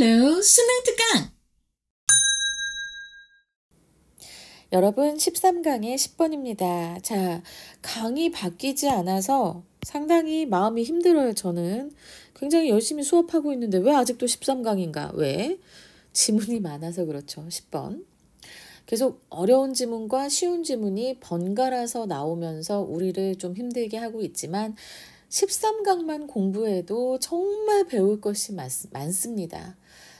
Hello, 수능 특강! 여러분 13강의 10번입니다. 자, 강이 바뀌지 않아서 상당히 마음이 힘들어요. 저는 굉장히 열심히 수업하고 있는데 왜 아직도 13강인가? 왜? 지문이 많아서 그렇죠. 10번. 계속 어려운 지문과 쉬운 지문이 번갈아서 나오면서 우리를 좀 힘들게 하고 있지만 13강만 공부해도 정말 배울 것이 많습니다.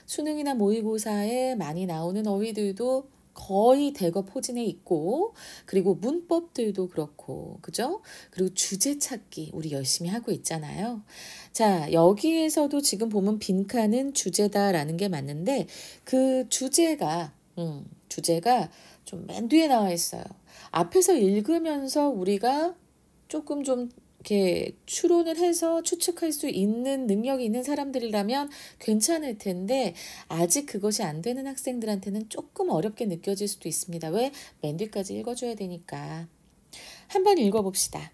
수능이나 모의고사에 많이 나오는 어휘들도 거의 대거 포진해 있고, 그리고 문법들도 그렇고, 그죠? 그리고 주제 찾기 우리 열심히 하고 있잖아요. 자, 여기에서도 지금 보면 빈칸은 주제다라는 게 맞는데, 그 주제가 좀 맨 뒤에 나와 있어요. 앞에서 읽으면서 우리가 조금 좀 이렇게 추론을 해서 추측할 수 있는 능력이 있는 사람들이라면 괜찮을 텐데 아직 그것이 안 되는 학생들한테는 조금 어렵게 느껴질 수도 있습니다. 왜? 맨 뒤까지 읽어줘야 되니까. 한번 읽어봅시다.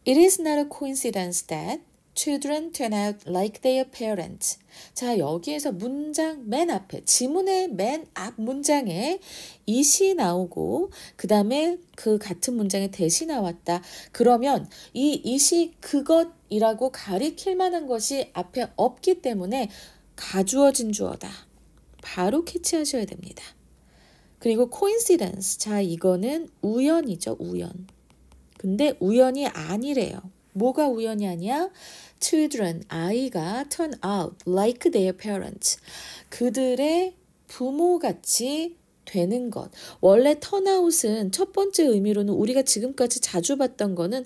It is not a coincidence that children turn out like their parents. 자, 여기에서 문장 맨 앞에, 지문의 맨 앞 문장에 it이 나오고 그 다음에 그 같은 문장에 that이 나왔다. 그러면 이 it이 그것이라고 가리킬 만한 것이 앞에 없기 때문에 가주어진 주어다. 바로 캐치하셔야 됩니다. 그리고 coincidence. 자, 이거는 우연이죠, 우연. 근데 우연이 아니래요. 뭐가 우연이 아니야? Children, 아이가 turn out like their parents. 그들의 부모같이 되는 것. 원래 turn out은 첫 번째 의미로는 우리가 지금까지 자주 봤던 거는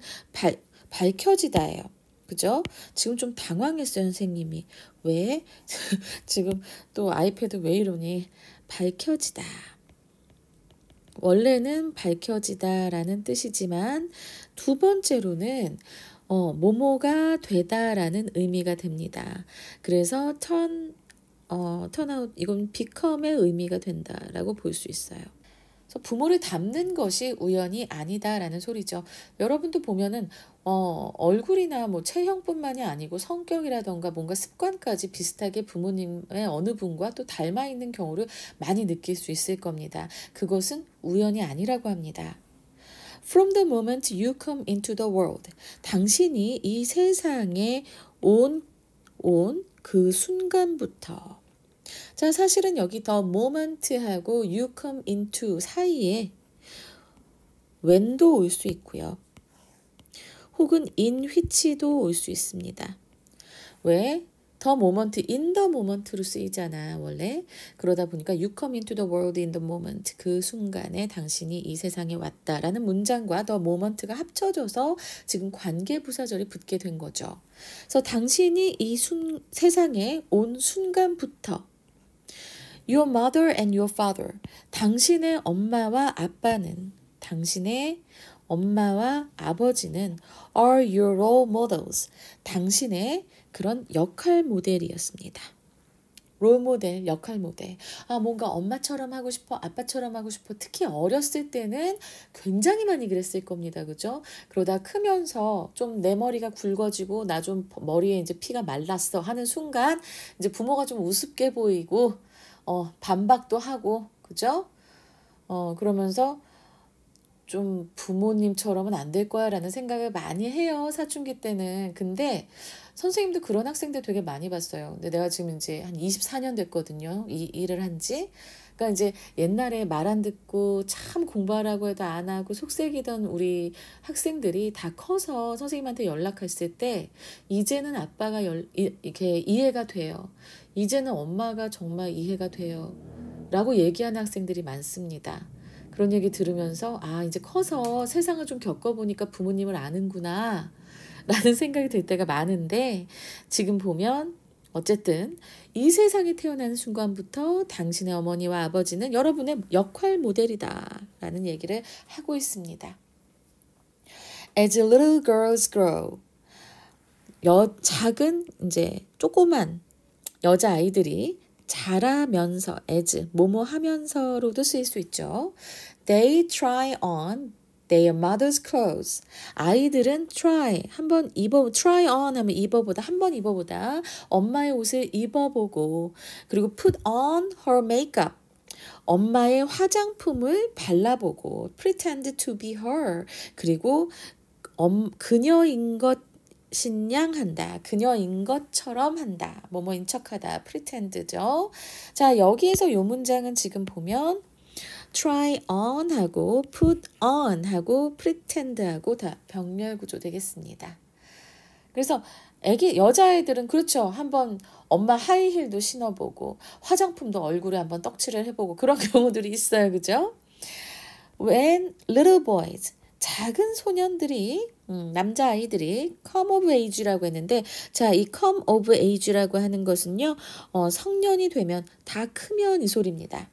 밝혀지다예요. 그죠? 지금 좀 당황했어요, 선생님이. 왜? 지금 또 아이패드 왜 이러니? 밝혀지다. 원래는 밝혀지다라는 뜻이지만 두 번째로는 뭐뭐가 되다라는 의미가 됩니다. 그래서 turn out 이건 become의 의미가 된다라고 볼 수 있어요. 그래서 부모를 닮는 것이 우연이 아니다라는 소리죠. 여러분도 보면은 얼굴이나 뭐 체형뿐만이 아니고 성격이라던가 뭔가 습관까지 비슷하게 부모님의 어느 분과 또 닮아 있는 경우를 많이 느낄 수 있을 겁니다. 그것은 우연이 아니라고 합니다. From the moment you come into the world, 당신이 이 세상에 온 그 순간부터. 자, 사실은 여기 the moment하고 you come into 사이에 when도 올 수 있고요. 혹은 in which도 올 수 있습니다. 왜? the moment, in the moment로 쓰이잖아, 원래. 그러다 보니까 you come into the world in the moment. 그 순간에 당신이 이 세상에 왔다라는 문장과 the moment가 합쳐져서 지금 관계부사절이 붙게 된 거죠. 그래서 당신이 이 세상에 온 순간부터 Your mother and your father. 당신의 엄마와 아빠는, 당신의 엄마와 아버지는 are your role models. 당신의 그런 역할 모델이었습니다. 롤 모델, 역할 모델. 뭔가 엄마처럼 하고 싶어, 아빠처럼 하고 싶어. 특히 어렸을 때는 굉장히 많이 그랬을 겁니다. 그죠? 그러다 크면서 좀 내 머리가 굵어지고 나 좀 머리에 이제 피가 말랐어 하는 순간 이제 부모가 좀 우습게 보이고 반박도 하고, 그죠? 그러면서 좀 부모님처럼은 안 될 거야 라는 생각을 많이 해요. 사춘기 때는. 근데 선생님도 그런 학생들 되게 많이 봤어요. 근데 내가 지금 이제 한 24년 됐거든요. 이 일을 한 지. 그러니까 이제 옛날에 말 안 듣고 참 공부하라고 해도 안 하고 속색이던 우리 학생들이 다 커서 선생님한테 연락했을 때 이제는 아빠가 이렇게 이해가 돼요. 이제는 엄마가 정말 이해가 돼요. 라고 얘기하는 학생들이 많습니다. 그런 얘기 들으면서 이제 커서 세상을 좀 겪어보니까 부모님을 아는구나 라는 생각이 들 때가 많은데 지금 보면 어쨌든 이 세상에 태어나는 순간부터 당신의 어머니와 아버지는 여러분의 역할 모델이다 라는 얘기를 하고 있습니다. As little girls grow. 작은 이제 조그만 여자아이들이 자라면서 as 뭐뭐 하면서로도 쓰일 수 있죠. They try on their mother's clothes. 아이들은 try on 하면 입어보다, 한번 입어보다, 엄마의 옷을 입어보고, 그리고 put on her makeup. 엄마의 화장품을 발라보고, pretend to be her. 그리고 그녀인 것 신냥한다. 그녀인 것처럼 한다. 뭐뭐인 척하다. pretend죠. 자, 여기에서 요 문장은 지금 보면 try on 하고 put on 하고 pretend 하고 다 병렬 구조 되겠습니다. 그래서 여자애들은 그렇죠. 한번 엄마 하이힐도 신어보고 화장품도 얼굴에 한번 떡칠을 해보고 그런 경우들이 있어요. 그죠? When little boys, 작은 소년들이 남자아이들이 come of age라고 했는데 자, 이 come of age라고 하는 것은요. 성년이 되면 다 크면 이 소리입니다.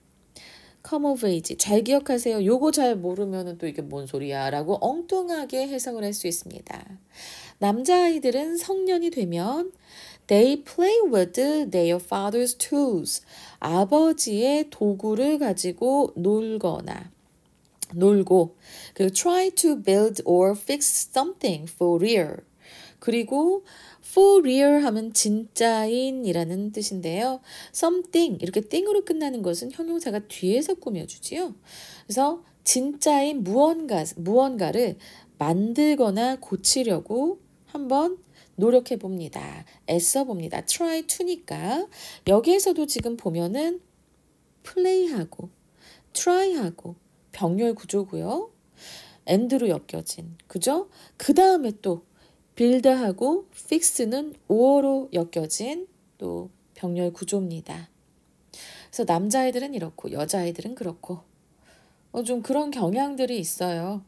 come of age. 잘 기억하세요. 요거 잘 모르면 또 이게 뭔 소리야 라고 엉뚱하게 해석을 할 수 있습니다. 남자아이들은 성년이 되면 they play with their father's tools. 아버지의 도구를 가지고 놀고 그리고 try to build or fix something for real. 그리고 for real 하면 진짜인이라는 뜻인데요. something 이렇게 띵으로 끝나는 것은 형용사가 뒤에서 꾸며주지요. 그래서 진짜인 무언가를 만들거나 고치려고 한번 노력해 봅니다. 애써 봅니다. try to니까 여기에서도 지금 보면은 play하고 try하고 병렬 구조고요. and로 엮여진 그죠? 그 다음에 또 build하고 fix는 오어로 엮여진 또 병렬 구조입니다. 그래서 남자애들은 이렇고 여자애들은 그렇고 좀 그런 경향들이 있어요.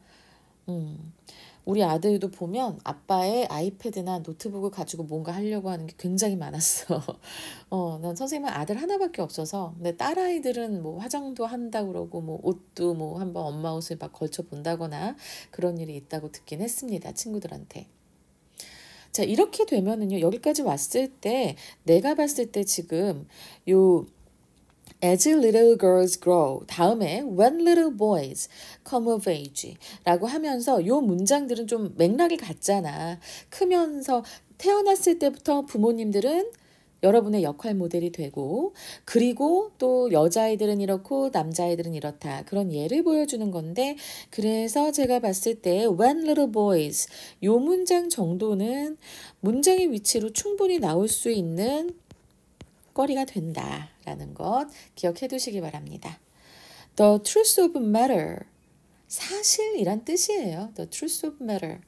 우리 아들도 보면 아빠의 아이패드나 노트북을 가지고 뭔가 하려고 하는 게 굉장히 많았어. 난 선생님은 아들 하나밖에 없어서 근데 딸아이들은 뭐 화장도 한다고 그러고 뭐 옷도 뭐 한번 엄마 옷을 막 걸쳐 본다거나 그런 일이 있다고 듣긴 했습니다. 친구들한테. 자, 이렇게 되면은요. 여기까지 왔을 때 내가 봤을 때 지금 요 As little girls grow 다음에 when little boys come of age 라고 하면서 요 문장들은 좀 맥락이 같잖아. 크면서 태어났을 때부터 부모님들은 여러분의 역할 모델이 되고 그리고 또 여자아이들은 이렇고 남자아이들은 이렇다. 그런 예를 보여주는 건데 그래서 제가 봤을 때 when little boys 요 문장 정도는 문장의 위치로 충분히 나올 수 있는 거리가 된다라는 것 기억해 두시기 바랍니다. The truth of matter 사실이란 뜻이에요. The truth of matter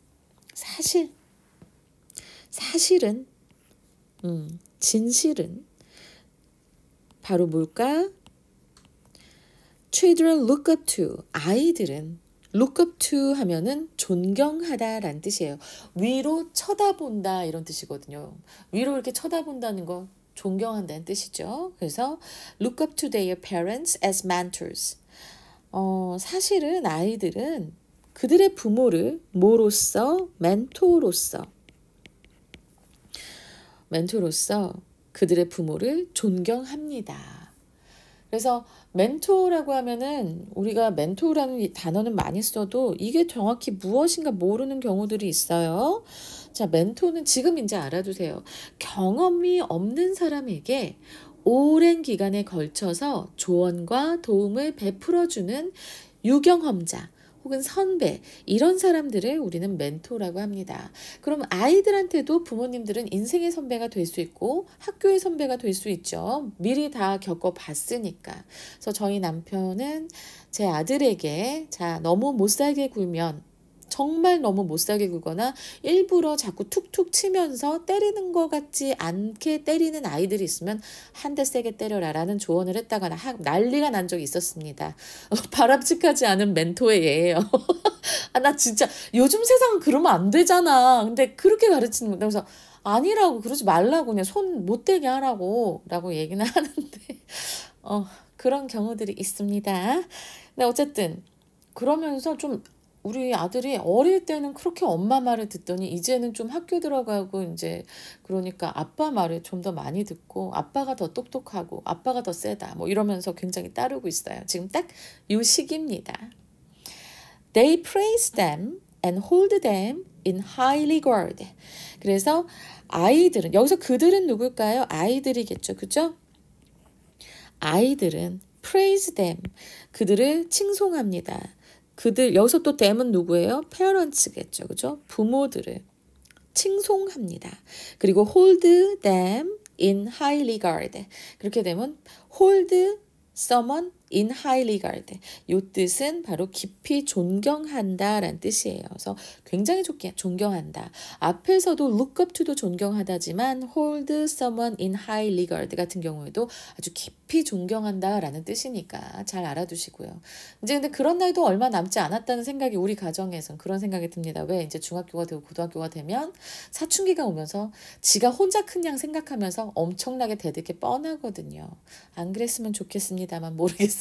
사실은 진실은 바로 뭘까? Children look up to 아이들은 look up to 하면은 존경하다라는 뜻이에요. 위로 쳐다본다 이런 뜻이거든요. 위로 이렇게 쳐다본다는 거 존경한다는 뜻이죠. 그래서 look up to their parents as mentors. 사실은 아이들은 그들의 부모를 뭐로서? 멘토로서 그들의 부모를 존경합니다. 그래서 멘토라고 하면은 우리가 멘토라는 단어는 많이 써도 이게 정확히 무엇인가 모르는 경우들이 있어요. 자, 멘토는 지금 이제 알아두세요. 경험이 없는 사람에게 오랜 기간에 걸쳐서 조언과 도움을 베풀어주는 유경험자 혹은 선배 이런 사람들을 우리는 멘토라고 합니다. 그럼 아이들한테도 부모님들은 인생의 선배가 될 수 있고 학교의 선배가 될 수 있죠. 미리 다 겪어봤으니까. 그래서 저희 남편은 제 아들에게 자 너무 못살게 굴면 정말 너무 못살게 굴거나 일부러 자꾸 툭툭 치면서 때리는 것 같지 않게 때리는 아이들이 있으면 한 대 세게 때려라 라는 조언을 했다가 난리가 난 적이 있었습니다. 바람직하지 않은 멘토의 예예요. 나 진짜 요즘 세상은 그러면 안 되잖아. 근데 그렇게 가르치는 건데 그래서 아니라고 그러지 말라고 그냥 손 못 대게 하라고 라고 얘기는 하는데 그런 경우들이 있습니다. 근데 어쨌든 그러면서 좀 우리 아들이 어릴 때는 그렇게 엄마 말을 듣더니 이제는 좀 학교 들어가고 이제 그러니까 아빠 말을 좀 더 많이 듣고 아빠가 더 똑똑하고 아빠가 더 세다 뭐 이러면서 굉장히 따르고 있어요. 지금 딱 이 시기입니다. They praise them and hold them in high regard. 그래서 아이들은, 여기서 그들은 누굴까요? 아이들이겠죠. 그죠? 아이들은 praise them, 그들을 칭송합니다. 그들, 여기서 또 them은 누구예요? parents겠죠. 그죠? 부모들을 칭송합니다. 그리고 hold them in high regard. 그렇게 되면 hold someone in high regard. 이 뜻은 바로 깊이 존경한다 라는 뜻이에요. 그래서 굉장히 좋게 존경한다. 앞에서도 look up to도 존경하다지만 hold someone in high regard 같은 경우에도 아주 깊이 존경한다 라는 뜻이니까 잘 알아두시고요. 이제 근데 그런 날도 얼마 남지 않았다는 생각이 우리 가정에선 그런 생각이 듭니다. 왜? 이제 중학교가 되고 고등학교가 되면 사춘기가 오면서 지가 혼자 큰 양 생각하면서 엄청나게 대들 게 뻔하거든요. 안 그랬으면 좋겠습니다만 모르겠습니다.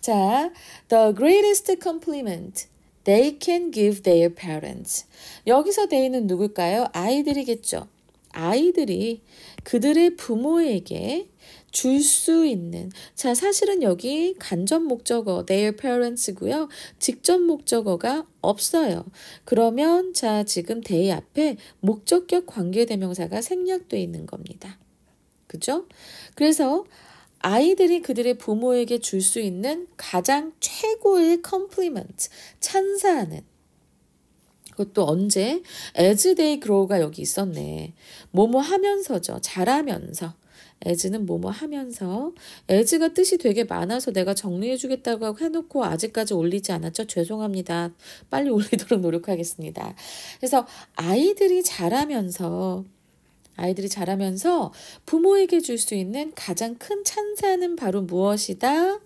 자, the greatest compliment they can give their parents. 여기서 they는 누굴까요? 아이들이겠죠. 아이들이 그들의 부모에게 줄 수 있는, 자, 사실은 여기 간접 목적어 their parents고요. 직접 목적어가 없어요. 그러면 자, 지금 they 앞에 목적격 관계대명사가 생략되어 있는 겁니다. 그죠? 그래서 아이들이 그들의 부모에게 줄 수 있는 가장 최고의 compliment, 찬사하는, 그것도 언제? as they grow가 여기 있었네. 뭐뭐 하면서죠. 자라면서. as는 뭐뭐 하면서. as가 뜻이 되게 많아서 내가 정리해 주겠다고 해놓고 아직까지 올리지 않았죠. 죄송합니다. 빨리 올리도록 노력하겠습니다. 그래서 아이들이 자라면서 부모에게 줄 수 있는 가장 큰 찬사는 바로 무엇이다?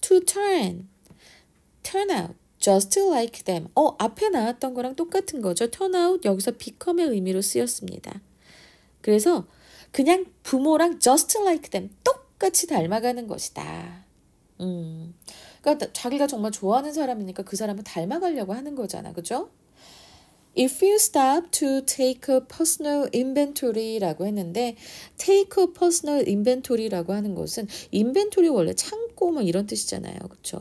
To turn out, just like them. 앞에 나왔던 거랑 똑같은 거죠. turn out, 여기서 become의 의미로 쓰였습니다. 그래서 그냥 부모랑 just like them, 똑같이 닮아가는 것이다. 그러니까 자기가 정말 좋아하는 사람이니까 그 사람을 닮아가려고 하는 거잖아. 그죠? If you stop to take a personal inventory라고 했는데 take a personal inventory라고 하는 것은 inventory 원래 창고 뭐 이런 뜻이잖아요. 그렇죠?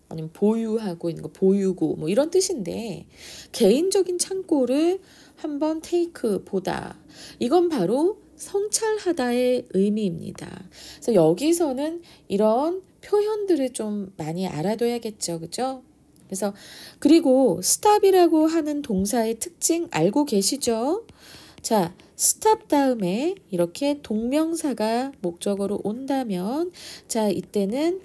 아니면 보유하고 있는 거 보유고 뭐 이런 뜻인데 개인적인 창고를 한번 take 보다. 이건 바로 성찰하다의 의미입니다. 그래서 여기서는 이런 표현들을 좀 많이 알아둬야겠죠. 그죠? 그래서 그리고 stop이라고 하는 동사의 특징 알고 계시죠? 자, stop 다음에 이렇게 동명사가 목적어로 온다면 자, 이때는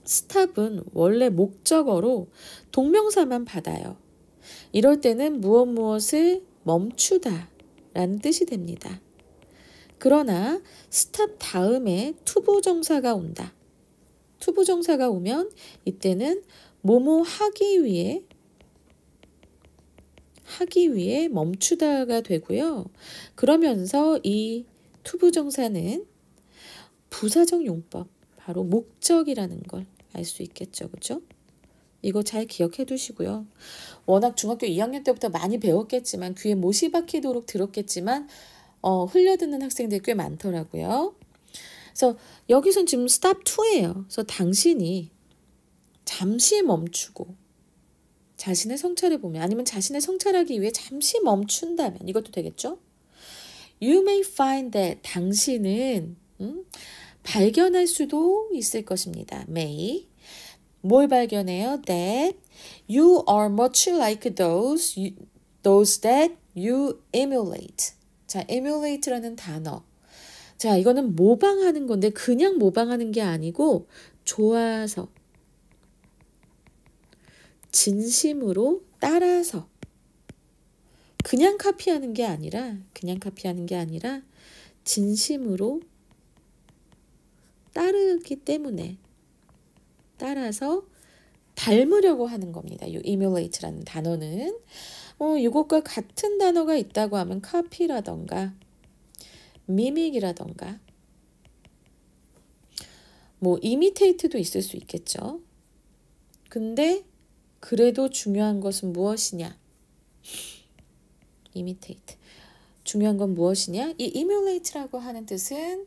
stop은 원래 목적어로 동명사만 받아요. 이럴 때는 무엇을 멈추다 라는 뜻이 됩니다. 그러나 stop 다음에 투부정사가 온다. 투부정사가 오면 이때는 뭐뭐 하기 위해 멈추다가 되고요. 그러면서 이 투부정사는 부사적 용법, 바로 목적이라는 걸 알 수 있겠죠. 그죠? 이거 잘 기억해 두시고요. 워낙 중학교 2학년 때부터 많이 배웠겠지만 귀에 못이 박히도록 들었겠지만 흘려듣는 학생들이 꽤 많더라고요. 그래서 여기선 지금 stop to예요. 그래서 당신이 잠시 멈추고 자신을 성찰해보면 아니면 자신을 성찰하기 위해 잠시 멈춘다면 이것도 되겠죠? You may find that 당신은 발견할 수도 있을 것입니다. may 뭘 발견해요? That you are much like those that you emulate. 자, emulate라는 단어. 자, 이거는 모방하는 건데 그냥 모방하는 게 아니고 좋아서 진심으로 따라서 그냥 카피하는 게 아니라 진심으로 따르기 때문에 따라서 닮으려고 하는 겁니다. 이 emulate라는 단어는 이것과 같은 단어가 있다고 하면 copy라던가 mimic이라던가 뭐 imitate도 있을 수 있겠죠. 근데 그래도 중요한 것은 무엇이냐? imitate. 중요한 건 무엇이냐? 이 emulate라고 하는 뜻은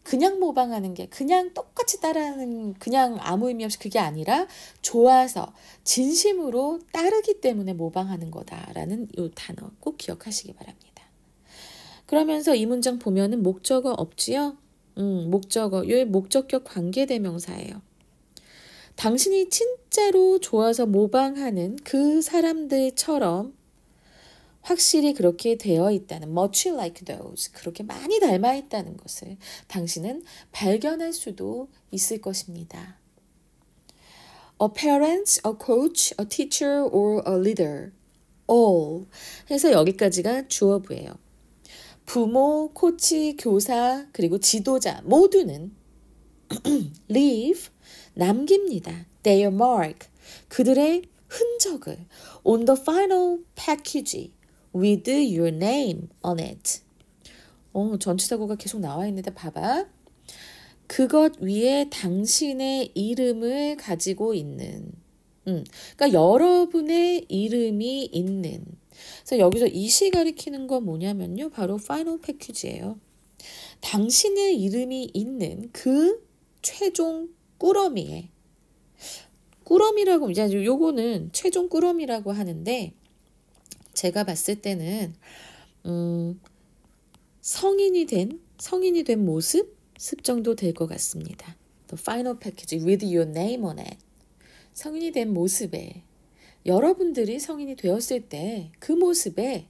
그냥 모방하는 게 그냥 똑같이 똑같이 따르는 그냥 아무 의미 없이 그게 아니라 좋아서 진심으로 따르기 때문에 모방하는 거다라는 이 단어 꼭 기억하시기 바랍니다. 그러면서 이 문장 보면은 목적어 없지요? 목적어. 이 목적격 관계대명사예요. 당신이 진짜로 좋아서 모방하는 그 사람들처럼 확실히 그렇게 되어 있다는 much like those 그렇게 많이 닮아 있다는 것을 당신은 발견할 수도 있을 것입니다. A parent, a coach, a teacher or a leader. all 해서 여기까지가 주어부예요. 부모, 코치, 교사, 그리고 지도자 모두는 leave, 남깁니다. Their mark, 그들의 흔적을 on the final package with your name on it. 전치사구가 계속 나와 있는데 봐봐. 그것 위에 당신의 이름을 가지고 있는 그러니까 여러분의 이름이 있는 그래서 여기서 이시 가리키는 건 뭐냐면요. 바로 파이널 패키지예요. 당신의 이름이 있는 그 최종 꾸러미에 꾸러미라고 이제 요거는 최종 꾸러미라고 하는데 제가 봤을 때는 성인이 된 모습 정도 될 것 같습니다. The final package with your name on it. 성인이 된 모습에 여러분들이 성인이 되었을 때 그 모습에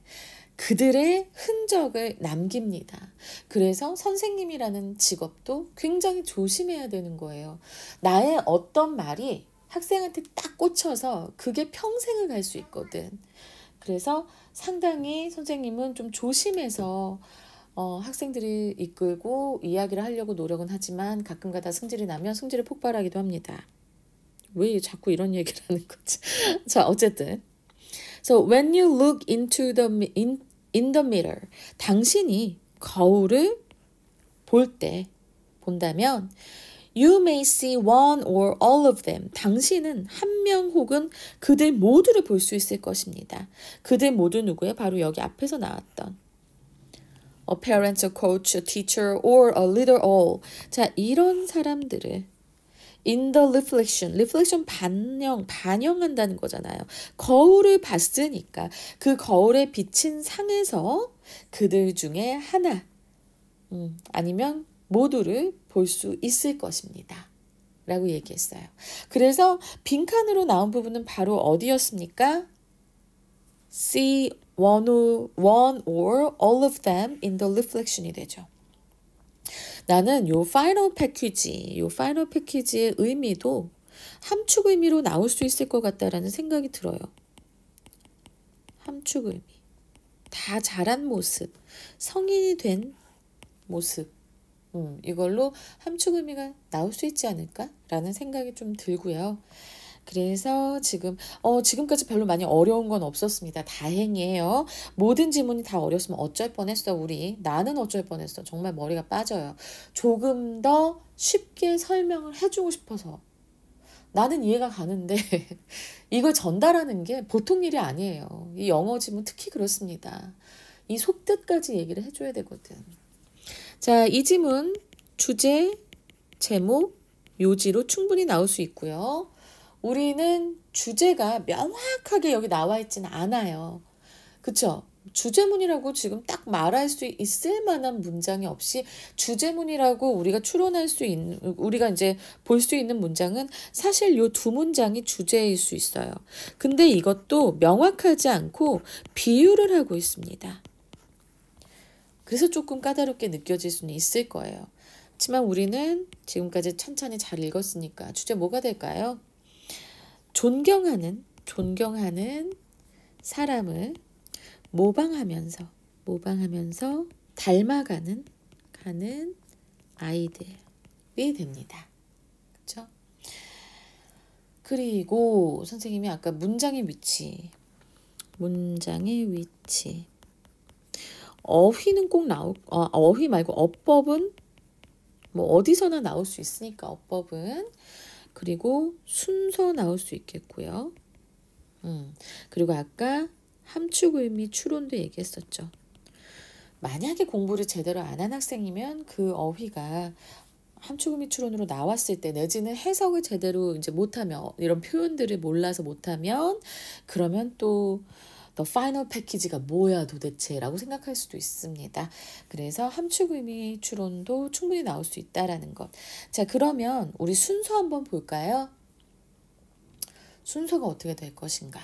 그들의 흔적을 남깁니다. 그래서 선생님이라는 직업도 굉장히 조심해야 되는 거예요. 나의 어떤 말이 학생한테 딱 꽂혀서 그게 평생을 갈 수 있거든. 그래서 상당히 선생님은 좀 조심해서 학생들이 이끌고 이야기를 하려고 노력은 하지만 가끔가다 승질이 나면 승질이 폭발하기도 합니다. 왜 자꾸 이런 얘기를 하는 거지? 자, 어쨌든. So when you look into in the mirror, 당신이 거울을 본다면 you may see one or all of them. 당신은 한 명 혹은 그들 모두를 볼 수 있을 것입니다. 그들 모두 누구예요? 바로 여기 앞에서 나왔던 a parent, a coach, a teacher, or a leader all. 자, 이런 사람들을 in the reflection 반영한다는 거잖아요. 거울을 봤으니까 그 거울에 비친 상에서 그들 중에 하나 아니면 모두를 볼 수 있을 것입니다. 라고 얘기했어요. 그래서 빈칸으로 나온 부분은 바로 어디였습니까? See one or all of them in the reflection이 되죠. 나는 요 파이널 패키지의 의미도 함축 의미로 나올 수 있을 것 같다라는 생각이 들어요. 함축 의미. 다 자란 모습, 성인이 된 모습. 이걸로 함축 의미가 나올 수 있지 않을까라는 생각이 좀 들고요. 그래서 지금까지 별로 많이 어려운 건 없었습니다. 다행이에요. 모든 지문이 다 어렸으면 어쩔 뻔했어, 나는 어쩔 뻔했어. 정말 머리가 빠져요. 조금 더 쉽게 설명을 해주고 싶어서. 나는 이해가 가는데 이걸 전달하는 게 보통 일이 아니에요. 이 영어 지문 특히 그렇습니다. 이 속뜻까지 얘기를 해줘야 되거든. 자, 이 지문 주제, 제목, 요지로 충분히 나올 수 있고요. 우리는 주제가 명확하게 여기 나와 있지는 않아요. 그쵸? 주제문이라고 지금 딱 말할 수 있을 만한 문장이 없이 주제문이라고 우리가 추론할 수 있는, 우리가 이제 볼 수 있는 문장은 사실 요 두 문장이 주제일 수 있어요. 근데 이것도 명확하지 않고 비유를 하고 있습니다. 그래서 조금 까다롭게 느껴질 수는 있을 거예요. 하지만 우리는 지금까지 천천히 잘 읽었으니까 주제 뭐가 될까요? 존경하는 사람을 모방하면서 닮아가는 아이들이 됩니다. 그렇죠? 그리고 선생님이 아까 문장의 위치 어휘는 꼭 어휘 말고 어법은 뭐 어디서나 나올 수 있으니까 어법은 그리고 순서 나올 수 있겠고요. 그리고 아까 함축 의미 추론도 얘기했었죠. 만약에 공부를 제대로 안 한 학생이면 그 어휘가 함축음이 추론으로 나왔을 때 내지는 해석을 제대로 이제 못하면 이런 표현들을 몰라서 못하면 그러면 또 The final package가 뭐야 도대체 라고 생각할 수도 있습니다. 그래서 함축의미 추론도 충분히 나올 수 있다라는 것. 자, 그러면 우리 순서 한번 볼까요? 순서가 어떻게 될 것인가?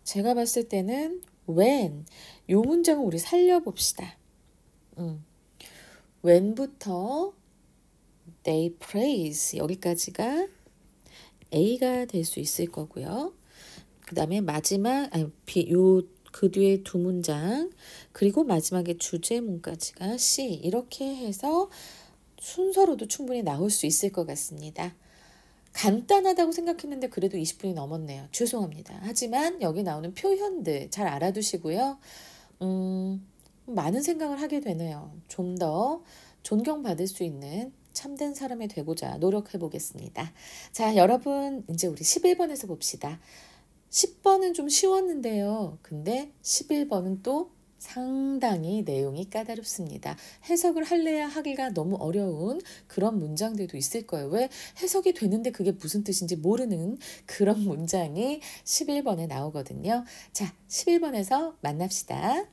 제가 봤을 때는 when 요 문장을 우리 살려봅시다. when부터 they praise 여기까지가 A가 될 수 있을 거고요. 그 다음에 마지막 그 뒤에 두 문장 그리고 마지막에 주제문까지가 C 이렇게 해서 순서로도 충분히 나올 수 있을 것 같습니다. 간단하다고 생각했는데 그래도 20분이 넘었네요. 죄송합니다. 하지만 여기 나오는 표현들 잘 알아두시고요. 많은 생각을 하게 되네요. 좀 더 존경받을 수 있는 참된 사람이 되고자 노력해 보겠습니다. 자, 여러분 이제 우리 11번에서 봅시다. 10번은 좀 쉬웠는데요. 근데 11번은 또 상당히 내용이 까다롭습니다. 해석을 할래야 하기가 너무 어려운 그런 문장들도 있을 거예요. 왜 해석이 되는데 그게 무슨 뜻인지 모르는 그런 문장이 11번에 나오거든요. 자, 11번에서 만납시다.